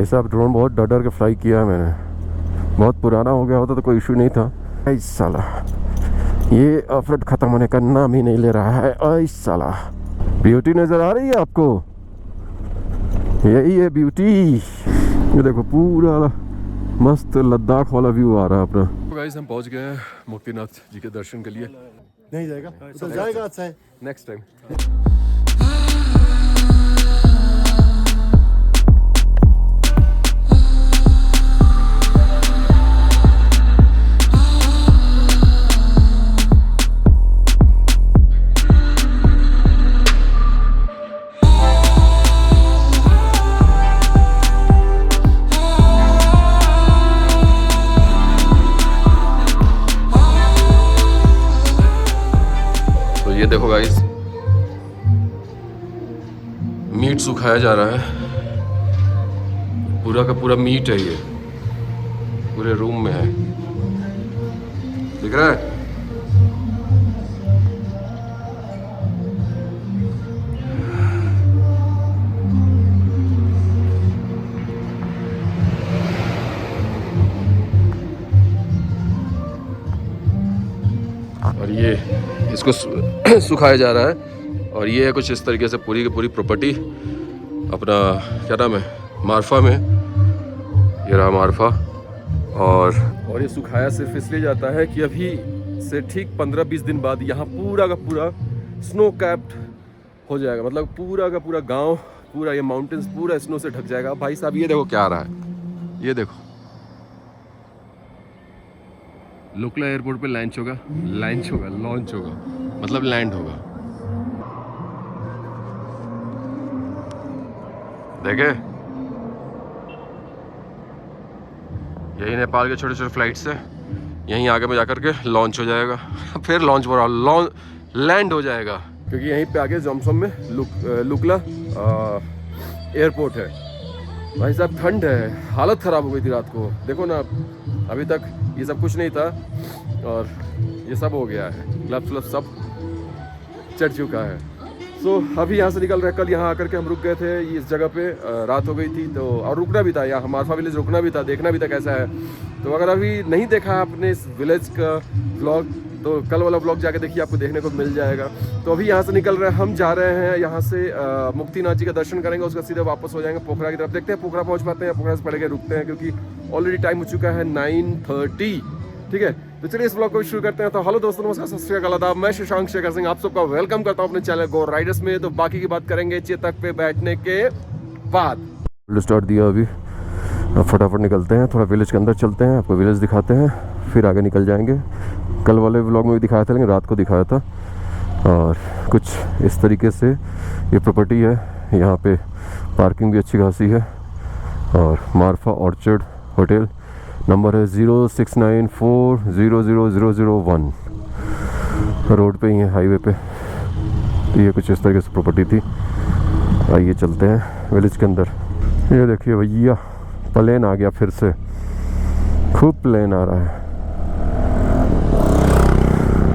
ऐसा अब ड्रोन बहुत डर डर के फ्लाई किया है मैंने, बहुत पुराना हो गया होता तो कोई इशू नहीं था। ऐ साला ये ऑफरोड खत्म होने का नाम ही नहीं ले रहा है। ऐ साला ब्यूटी नज़र आ रही है आपको, यही है ब्यूटी। ये देखो पूरा मस्त लद्दाख वाला व्यू आ रहा है अपना। तो गाइस हम पहुंच गए हैं मुक्तिनाथ जी के दर्शन के लिए। नहीं जाएगा तो जाएगा अच्छा है नेक्स्ट टाइम। ये देखो गाइस, मीट सुखाया जा रहा है, पूरा का पूरा मीट है, ये पूरे रूम में है, दिख रहा है। और ये इसको सुखाया जा रहा है। और ये है कुछ इस तरीके से पूरी की पूरी प्रॉपर्टी अपना, क्या नाम है, मार्फा में। ये रहा मार्फा। और ये सुखाया सिर्फ इसलिए जाता है कि अभी से ठीक 15-20 दिन बाद यहाँ पूरा का पूरा स्नो कैप्ड हो जाएगा, मतलब पूरा का पूरा गांव, पूरा ये माउंटेन्स पूरा स्नो से ढक जाएगा। भाई साहब ये देखो क्या आ रहा है, ये देखो लुकला एयरपोर्ट पे लॉन्च होगा, मतलब लैंड होगा। देखे, यही नेपाल के छोटे छोटे फ्लाइट से यहीं आगे में जाकर के लॉन्च हो जाएगा फिर लैंड हो जाएगा, क्योंकि यहीं पे आगे जोमसोम में लुकला एयरपोर्ट है। भाई साहब ठंड है, हालत ख़राब हो गई थी रात को। देखो ना, अभी तक ये सब कुछ नहीं था और ये सब हो गया है, ग्लव्स सब चढ़ चुका है। अभी यहाँ से निकल रहे। कल यहाँ आकर के हम रुक गए थे इस जगह पे, रात हो गई थी तो, और रुकना भी था यहाँ, मार्फा विलेज रुकना भी था, देखना भी था कैसा है। तो अगर अभी नहीं देखा आपने इस विलेज का व्लॉग तो कल वाला व्लॉग जाके देखिए, आपको देखने को मिल जाएगा। तो अभी यहाँ से निकल रहे हैं, हम जा रहे हैं यहाँ से मुक्तिनाथ जी का दर्शन करेंगे, उसका सीधे वापस हो जाएंगे पोखरा की तरफ। देखते हैं पोखरा पहुँच पाते हैं, पोखरा से पड़ के रुकते हैं, क्योंकि ऑलरेडी टाइम हो चुका है 9:30। ठीक है, तो चलिए इस ब्लॉग को शुरू करते हैं। तो हेलो दोस्तों, नमस्कार, सत श्री अकाल, आदाब। मैं शशांक शेखर सिंह आप सबका वेलकम करता हूं अपने चैनल गो राइडर्स में। तो बाकी की बात करेंगे चेतक पे बैठने के बाद। स्टार्ट दिया अभी, अब फटाफट निकलते हैं, थोड़ा विलेज के अंदर चलते हैं, आपको विलेज दिखाते हैं, फिर आगे निकल जाएंगे। कल वाले व्लॉग में भी दिखाया था, लेकिन रात को दिखाया था। और कुछ इस तरीके से ये प्रॉपर्टी है, यहाँ पे पार्किंग भी अच्छी खासी है। और मार्फा ऑर्चर्ड होटल नंबर है 0694000001, रोड पे ही है, हाईवे पे। तो ये कुछ इस तरीके से प्रॉपर्टी थी। आइए चलते हैं विलेज के अंदर। ये देखिए भैया, प्लेन आ गया फिर से, खूब प्लेन आ रहा है।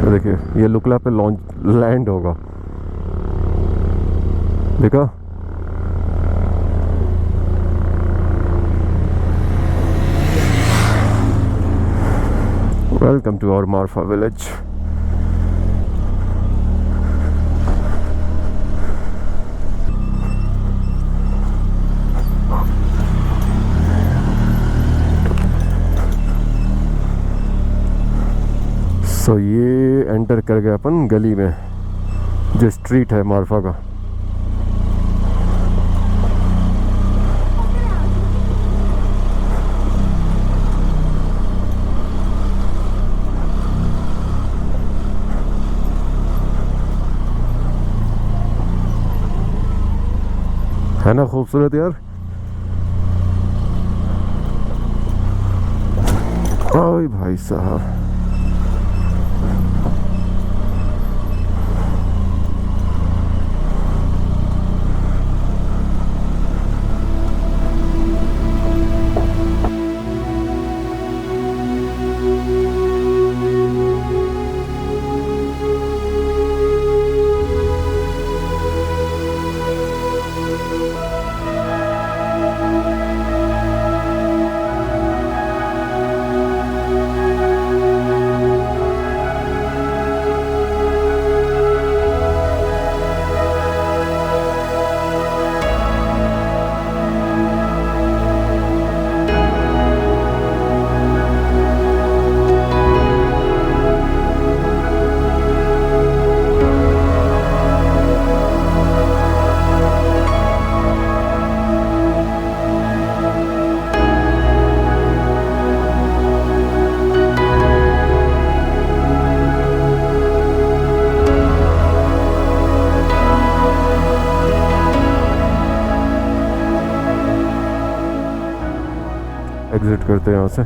तो देखिए ये लुकला पे लैंड होगा, देखा। Welcome to our Marfa village. So ये एंटर कर गए अपन गली में, जो स्ट्रीट है मार्फा का। है ना खूबसूरत यार। ओए भाई साहब, एग्जिट करते हैं यहाँ से।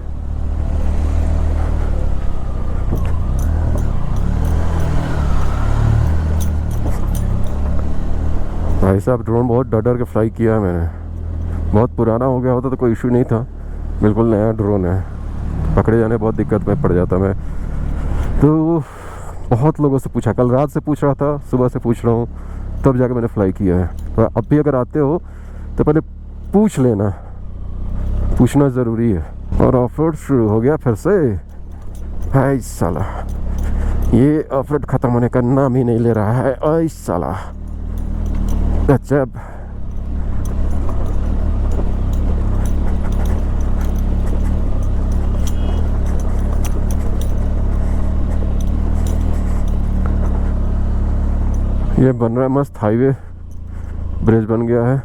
भाई साहब ड्रोन बहुत डर डर के फ्लाई किया है मैंने। बहुत पुराना हो गया होता तो कोई इशू नहीं था, बिल्कुल नया ड्रोन है, पकड़े जाने बहुत दिक्कत में पड़ जाता मैं। तो बहुत लोगों से पूछा, कल रात से पूछ रहा था, सुबह से पूछ रहा हूँ, तब जाके मैंने फ्लाई किया है। तो अब भी अगर आते हो तो पहले पूछ लेना, पूछना ज़रूरी है। और ऑफ रोड शुरू हो गया फिर से। हाय साला, ये ऑफ रोड ख़त्म होने का नाम ही नहीं ले रहा है। आई साला गजब। ये बन रहा है मस्त हाईवे, ब्रिज बन गया है।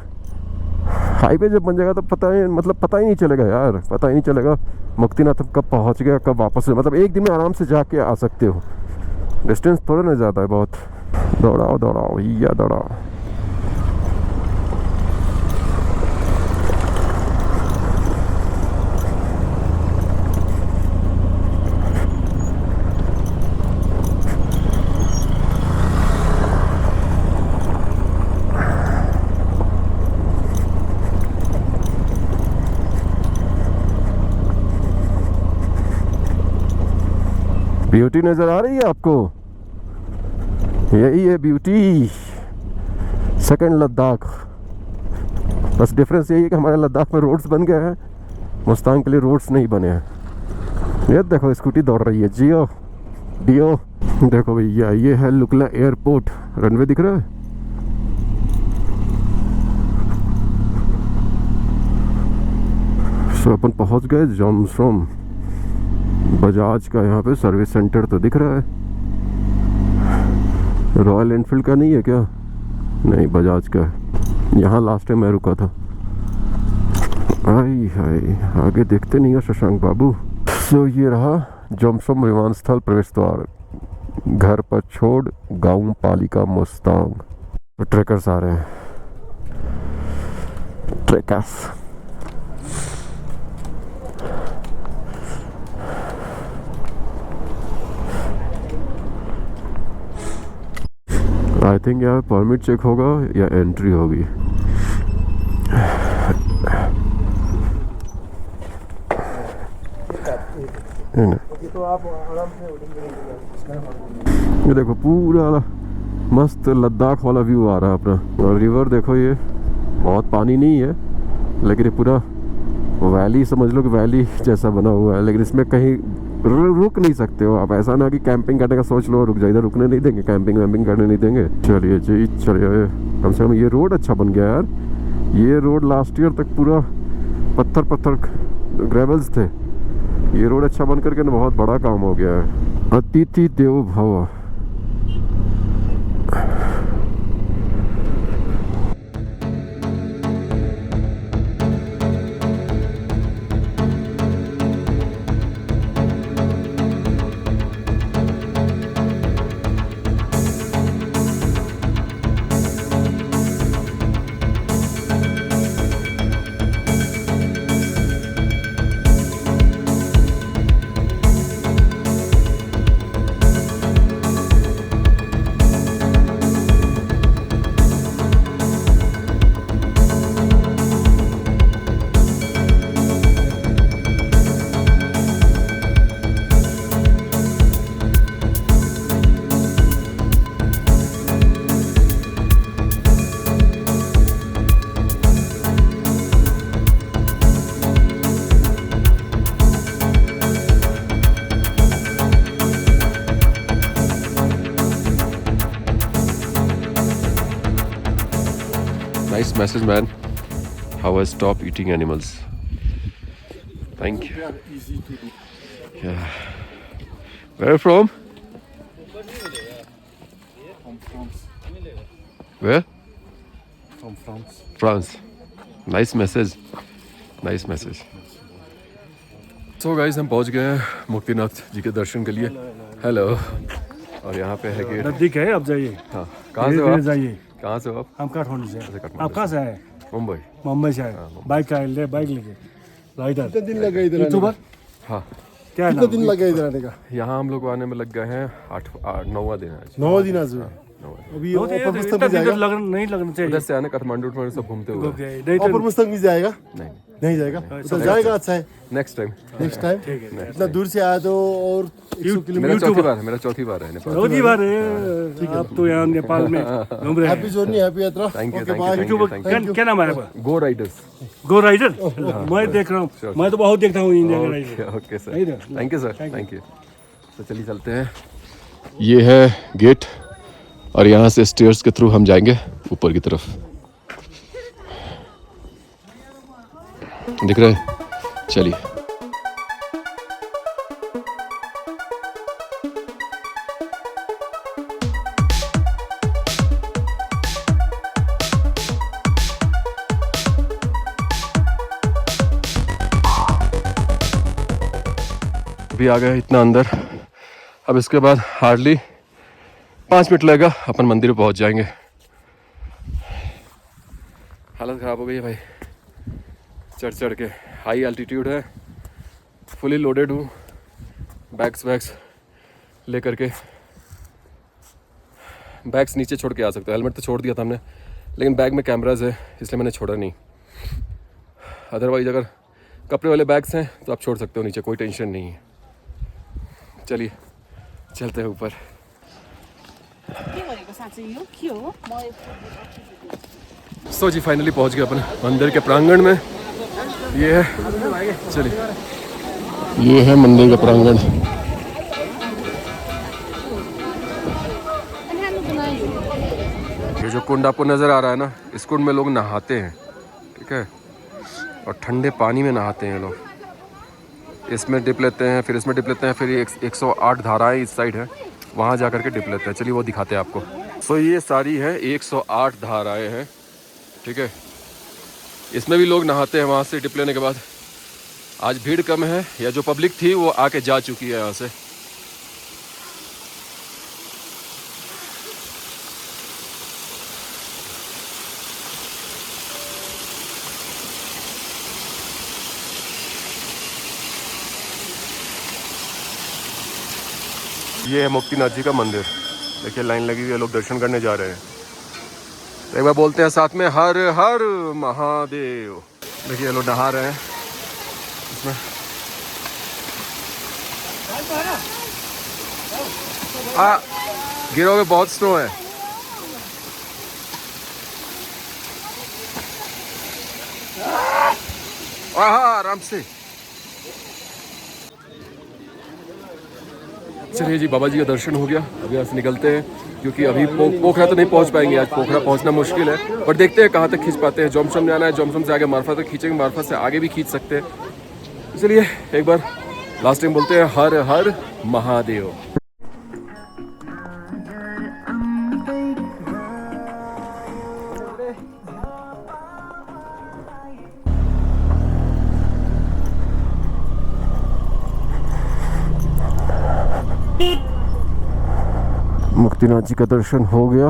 हाईवे जब बन जाएगा तो पता ही नहीं चलेगा यार, पता ही नहीं चलेगा मुक्तिनाथ कब पहुंच गया कब वापस। मतलब एक दिन में आराम से जाके आ सकते हो, डिस्टेंस थोड़ा ना ज़्यादा है बहुत। दौड़ाओ दौड़ाओ भैया दौड़ाओ। ब्यूटी नजर आ रही है आपको? यही है ब्यूटी, सेकंड लद्दाख। बस डिफरेंस यही है कि हमारे लद्दाख में रोड्स बन गए हैं, मुस्तांग के लिए रोड्स नहीं बने हैं। ये देखो स्कूटी दौड़ रही है, जियो डियो। देखो भैया ये है लुकला एयरपोर्ट, रनवे दिख रहा है। सो अपन पहुंच गए जॉमसोम। बजाज का यहाँ पे सर्विस सेंटर तो दिख रहा है। रॉयल एनफील्ड का नहीं है क्या? नहीं, बजाज का है। यहाँ लास्ट टाइम मैं रुका था। आई हाय, आगे देखते नहीं है शशांक बाबू। सो ये रहा जॉमसोम विमानस्थल प्रवेश द्वार। घर पर छोड़ गांव पालिका मुस्तांग। तो ट्रैकर्स आ रहे हैं, ट्रैकर्स। आई थिंक यहाँ परमिट चेक होगा या एंट्री होगी। तो आप आराम से ये देखो पूरा मस्त लद्दाख वाला व्यू आ रहा है अपना। और रिवर देखो, ये बहुत पानी नहीं है लेकिन ये पूरा वैली समझ लो कि वैली जैसा बना हुआ है। लेकिन इसमें कहीं रुक नहीं सकते हो आप। ऐसा ना कि कैंपिंग करने का सोच लो रुक जाए, इधर रुकने नहीं देंगे, कैंपिंग वैम्पिंग करने नहीं देंगे। चलिए जी चलिए, कम से कम ये रोड अच्छा बन गया यार। ये रोड लास्ट ईयर तक पूरा पत्थर ग्रेवल्स थे, ये रोड अच्छा बन करके ना बहुत बड़ा काम हो गया है। अतिथि देवो भव। Nice message, man. How I stop eating animals. Thank you. easy to do. Yeah. Where are you from? From France. Where? From France. France. Nice message. Nice message. So guys, हम पहुंच गए हैं मुक्तिनाथ जी के दर्शन के लिए। हेलो। और यहाँ पे है गेट। नजदीक है, आप जाइए। हाँ, कहाँ से हो आप? जाइए। कहाँ से हो आप? हम काठमांडू से। काठमांडू आप कहाँ से आए? मुंबई। मुंबई से आए। बाइक का ले, बाइक लेके। राइडर कितने दिन लगे इधर आने यूट्यूबर का? हाँ, क्या कितने नाम दिन लगे इधर आने का? यहाँ हम लोग आने में लग गए हैं 9वां दिन है आज। 9 दिन आज हुए। 9वां दिन। अभी बहुत ऊपर मस्तक इतना भी दिन जाएगा। नहीं लगना चाहिए उधर से आने काठमांडू सब घूमते हुए। नहीं ऊपर तो मस्तक भी जाएगा? नहीं, नहीं जाएगा। उधर जाएगा अच्छा है। Next time. नेक्स्ट टाइम इतना दूर से आया तो और 100 मेरा किलोमीटर। चौथी बार है नेपाल। बहुत ही बार है आप तो यहाँ नेपाल में घूम रहे हैप्पी हैं जर्नी, हैप्पी यात्रा। Thank you, okay, thank you, bye. thank you, YouTuber thank you. क्या नाम है आपका? गो राइडर्स। गो राइडर मैं देख रहा हूँ, मैं तो बहुत देखता हूँ इंडिया का राइडर। ओके सर, नहीं ना? Thank you sir, thank you. तो चलिए चलते हैं। ये है गेट और यहाँ से स्टेयर्स के थ्रू हम जाएंगे ऊपर की तरफ। दिख रहा है? चलिए। अभी आ गए इतना अंदर। अब इसके बाद हार्डली 5 मिनट लगेगा, अपन मंदिर में पहुंच जाएंगे। हालत ख़राब हो गई है भाई, चढ़ के। हाई एल्टीट्यूड है, फुली लोडेड हूँ, बैग्स लेकर के। बैग्स नीचे छोड़ के आ सकते हो, हेलमेट तो छोड़ दिया था हमने, लेकिन बैग में कैमराज है इसलिए मैंने छोड़ा नहीं। अदरवाइज अगर कपड़े वाले बैग्स हैं तो आप छोड़ सकते हो नीचे, कोई टेंशन नहीं है। चलिए चलते हैं ऊपर। सो जी फाइनली पहुंच गए अपने मंदिर के प्रांगण में। ये है, चलिए, ये है मंदिर का प्रांगण। ये जो कुंड आपको नज़र आ रहा है ना, इस कुंड में लोग नहाते हैं, ठीक है, और ठंडे पानी में नहाते हैं लोग। इसमें डिप लेते हैं, फिर इसमें डिप लेते हैं, फिर 108 धाराएं इस साइड है, वहाँ जा कर के डिप लेते हैं। चलिए वो दिखाते हैं आपको। सो ये सारी है 108 धाराएं हैं, ठीक है। इसमें भी लोग नहाते हैं वहाँ से डिप लेने के बाद। आज भीड़ कम है, या जो पब्लिक थी वो आके जा चुकी है यहाँ से। ये है मुक्तिनाथ जी का मंदिर। देखिए लाइन लगी हुई है, लोग दर्शन करने जा रहे हैं। तो एक बार बोलते हैं साथ में, हर हर महादेव। देखिए लोग नहा रहे हैं इसमें। गिरोगे, बहुत स्नो है। आराम से। चलिए जी, बाबा जी का दर्शन हो गया। अभी यहाँ से निकलते हैं, क्योंकि अभी पोखरा तो नहीं पहुँच पाएंगे आज। पोखरा पहुँचना मुश्किल है, पर देखते हैं कहाँ तक खींच पाते हैं। जोमसोम जाना है, जोमसोम से आगे मार्फा तक खींचेंगे, मार्फा से आगे भी खींच सकते हैं। चलिए एक बार लास्ट टाइम बोलते हैं, हर हर महादेव। मुक्तिनाथ जी का दर्शन हो गया।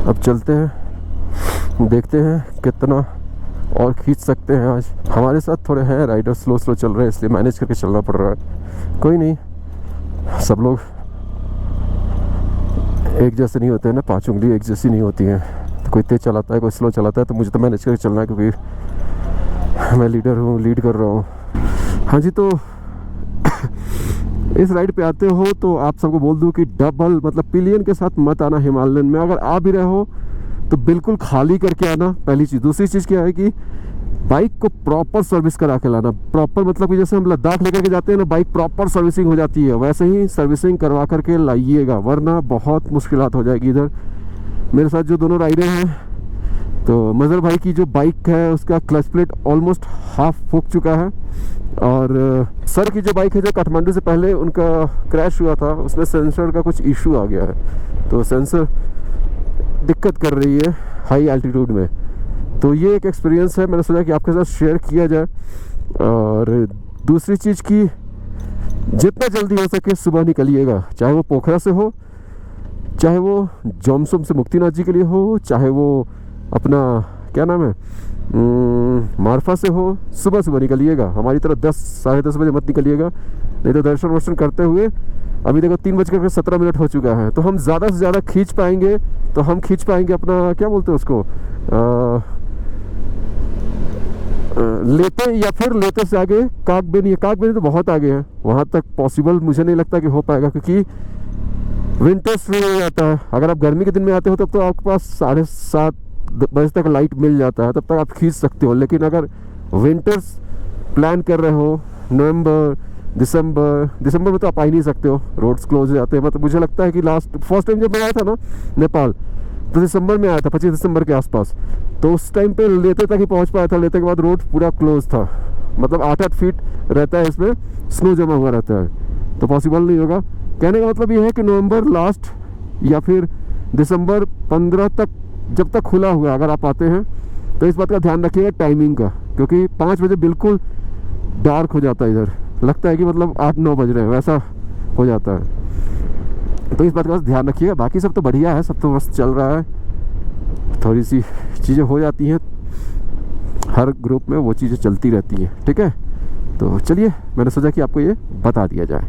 अब चलते हैं, देखते हैं कितना और खींच सकते हैं। आज हमारे साथ थोड़े हैं राइडर, स्लो चल रहे हैं, इसलिए मैनेज करके चलना पड़ रहा है। कोई नहीं, सब लोग एक जैसे नहीं होते हैं ना, 5 उंगली एक जैसी नहीं होती हैं। तो कोई तेज चलाता है, कोई स्लो चलाता है, तो मुझे तो मैनेज करके चलना है, क्योंकि मैं लीडर हूँ, लीड कर रहा हूँ। हाँ जी, तो इस राइड पे आते हो तो आप सबको बोल दूं कि डबल मतलब पिलियन के साथ मत आना हिमालयन में। अगर आ भी रहे हो तो बिल्कुल खाली करके आना, पहली चीज़। दूसरी चीज़ क्या है कि बाइक को प्रॉपर सर्विस करा के लाना। प्रॉपर मतलब कि जैसे हम लद्दाख लेकर के जाते हैं ना, बाइक प्रॉपर सर्विसिंग हो जाती है, वैसे ही सर्विसिंग करवा करके लाइएगा, वरना बहुत मुश्किलात हो जाएगी। इधर मेरे साथ जो दोनों राइडर हैं, तो मज़र भाई की जो बाइक है उसका क्लच प्लेट ऑलमोस्ट हाफ फूक चुका है, और सर की जो बाइक है, जो काठमांडू से पहले उनका क्रैश हुआ था, उसमें सेंसर का कुछ इशू आ गया है, तो सेंसर दिक्कत कर रही है हाई एल्टीट्यूड में। तो ये एक एक्सपीरियंस है, मैंने सोचा कि आपके साथ शेयर किया जाए। और दूसरी चीज़ की, जितना जल्दी हो सके सुबह निकलिएगा, चाहे वो पोखरा से हो, चाहे वो जोमसोम से मुक्तिनाथ जी के लिए हो, चाहे वो अपना क्या नाम है मारफा से हो सुबह सुबह निकलिएगा, हमारी तरह 10 साढ़े 10 बजे मत निकलिएगा, नहीं तो दर्शन वर्शन करते हुए अभी देखो 3:17 हो चुका है, तो हम ज़्यादा से ज़्यादा खींच पाएंगे, तो हम खींच पाएंगे अपना क्या बोलते हैं उसको, लेते या फिर लेते से आगे काकबेनी है। काकबेनी तो बहुत आगे है, वहाँ तक पॉसिबल मुझे नहीं लगता कि हो पाएगा, क्योंकि विंटर शुरू हो जाता है। अगर आप गर्मी के दिन में आते हो तब तो आपके पास 7:30 बजे तक लाइट मिल जाता है, तब तक आप खींच सकते हो। लेकिन अगर विंटर्स प्लान कर रहे हो, नवंबर दिसंबर में तो आप आ ही नहीं सकते हो, रोड्स क्लोज हो जाते हैं। मतलब मुझे लगता है कि फर्स्ट टाइम जब मैं आया था ना नेपाल, तो दिसंबर में आया था, 25 दिसंबर के आसपास, तो उस टाइम पे लेते तक ही पहुंच पाया था। लेते के बाद रोड पूरा क्लोज था, मतलब 8-8 फीट रहता है, इसमें स्नो जमा हुआ रहता है, तो पॉसिबल नहीं होगा। कहने का मतलब ये है कि नवंबर लास्ट या फिर दिसंबर 15 तक जब तक खुला हुआ अगर आप आते हैं तो इस बात का ध्यान रखिएगा टाइमिंग का, क्योंकि 5 बजे बिल्कुल डार्क हो जाता है, इधर लगता है कि मतलब 8-9 बज रहे हैं, वैसा हो जाता है। तो इस बात का बस ध्यान रखिएगा। बाकी सब तो बढ़िया है, सब तो बस चल रहा है, थोड़ी सी चीज़ें हो जाती हैं, हर ग्रुप में वो चीज़ें चलती रहती हैं, ठीक है। तो चलिए, मैंने सोचा कि आपको ये बता दिया जाए।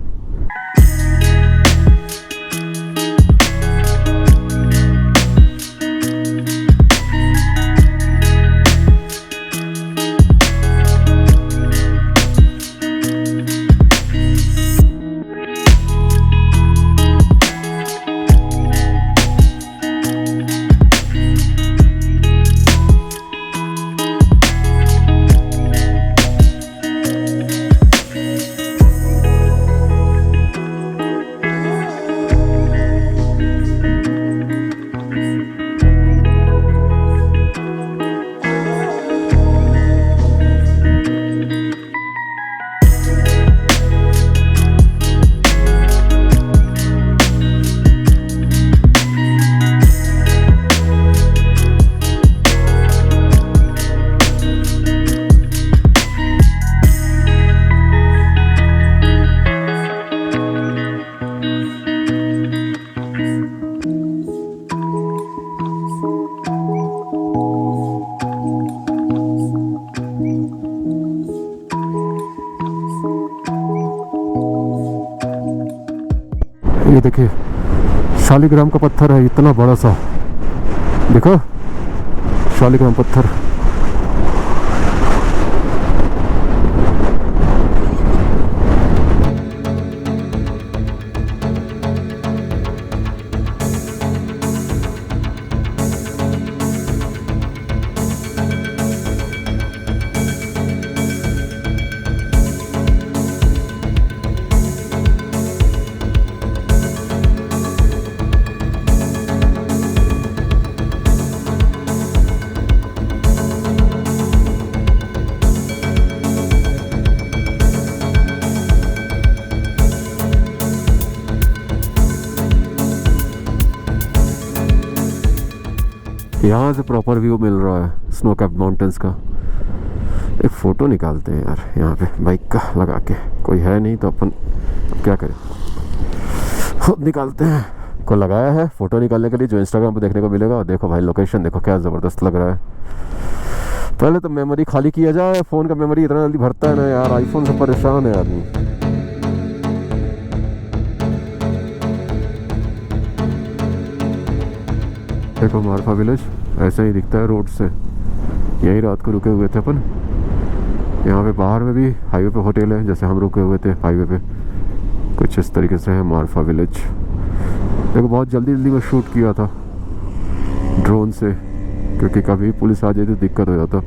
ये देखिए शालिग्राम का पत्थर है, इतना बड़ा सा, देखो शालिग्राम पत्थर। यहाँ से प्रॉपर व्यू मिल रहा है स्नो कैप माउंटेन्स का। एक फ़ोटो निकालते हैं यार यहाँ पे बाइक का लगा के, कोई है नहीं तो अपन क्या करें, खुद निकालते हैं। को लगाया है फ़ोटो निकालने के लिए, जो इंस्टाग्राम पे देखने को मिलेगा। देखो भाई लोकेशन देखो क्या ज़बरदस्त लग रहा है। पहले तो मेमोरी खाली किया जाए, फ़ोन का मेमोरी इतना जल्दी भरता है ना यार, आईफोन से परेशान है आदमी। देखो मारफा विलेज ऐसा ही दिखता है रोड से। यहीं रात को रुके हुए थे अपन। यहाँ पे बाहर में भी हाईवे पे होटल है, जैसे हम रुके हुए थे हाईवे पे, कुछ इस तरीके से है मारफा विलेज। देखो बहुत जल्दी में शूट किया था ड्रोन से, क्योंकि कभी पुलिस आ जाए तो दिक्कत हो जाता,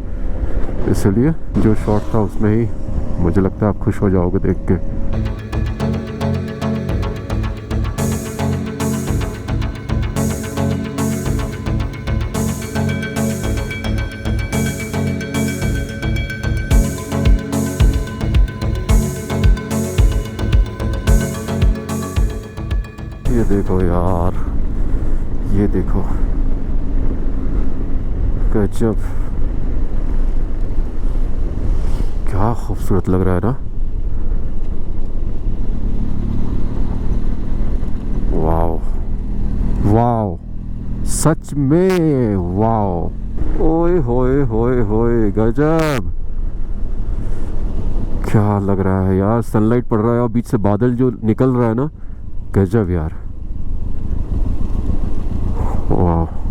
इसलिए जो शॉट था उसमें ही। मुझे लगता है आप खुश हो जाओगे देख के। ये देखो यार, ये देखो गजब, क्या खूबसूरत लग रहा है ना। वाओ वाओ, सच में वाओ। ओए होए होए होए, गजब, क्या लग रहा है यार, सनलाइट पड़ रहा है और बीच से बादल जो निकल रहा है ना, गजब यार, वाह।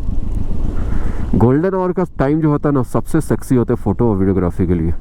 गोल्डन आवर का टाइम जो होता है ना, सबसे सेक्सी होता है फोटो और वीडियोग्राफी के लिए।